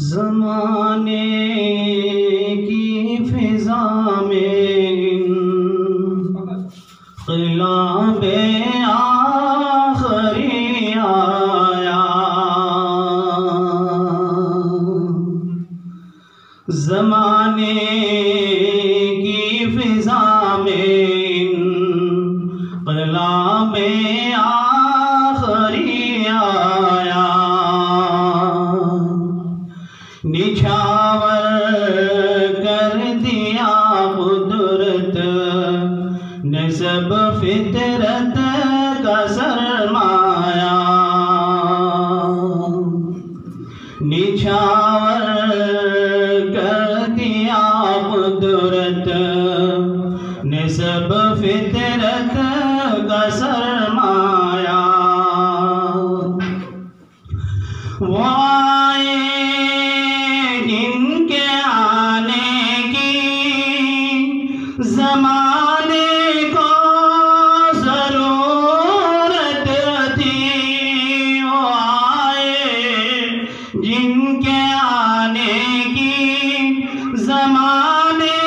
ज़माने की फिज़ा में क़िलाबे आख़िरी आया। ज़माने की फिज़ा में क़िलाबे आख़िरी आया। निछावर कर दिया कुदरत ने सब फितरत का सरमाया। निछावर कर दिया कुदरत ने सब फितरत का सरमाया। वो आए जिनके आने की ज़माने को ज़रूरत थी। वो आए जिनके आने की ज़माने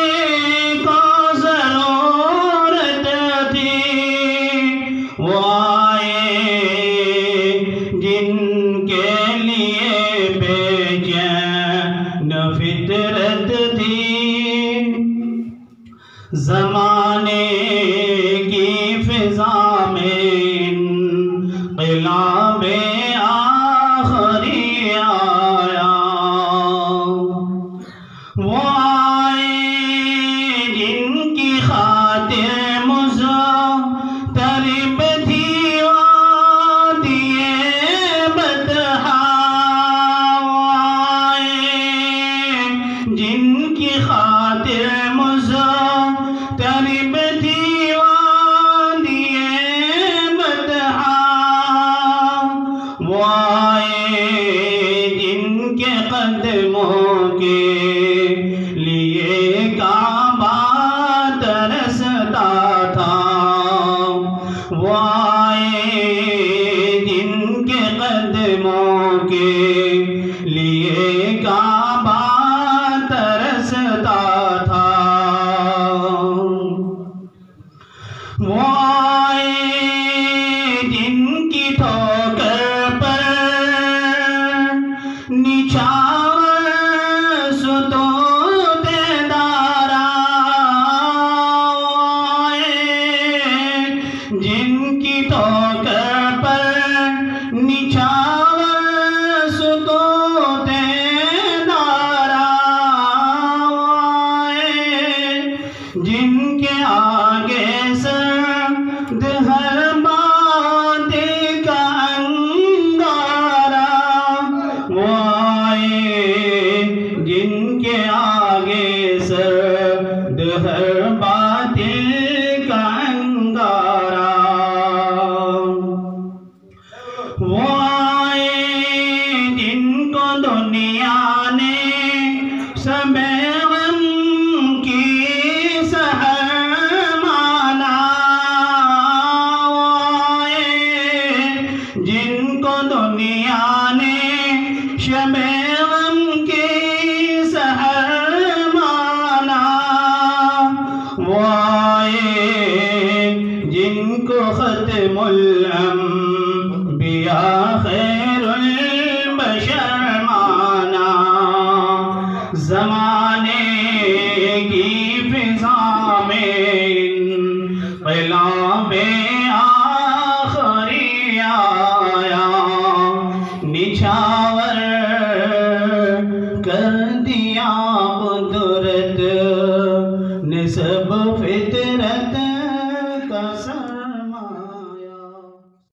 को ज़रूरत थी। वो आए जिनके लिए बेचैन फितरत थी। ज़माने की फिज़ा में क़िलाबे आख़िरी आया। वो आए जिनकी खातिर मुज़तरिब थी वादिए बतहा। वो आए जिनकी खातिर मुज़तरिब थी वादिए बतहा। वो आए जिनके कदमों के लिए काबा तरसता था। वो आए जिनके कदमों के लिए काबा तरसता था। वो आए जिनकी ठोकर पर निछावर सुतोते दारा। वो आए जिनकी ठोकर पर निछावर सुतोते दारा। वो आए जिनके आगे सर्द हर बातें का अंगारा। वो आए जिनके आगे सर्द हर बातें का अंगारा। वो आए जिनको दुनिया ने सबे गम की सहर माना। वो आए जिनको दुनिया ने शबे गम की सहर माना। वो आए जिनको खत्मुल अंबिया खैरुल बशर माना। ज़माने की फिज़ा में क़िलाबे आख़िरी आया। निछावर कर दिया खुद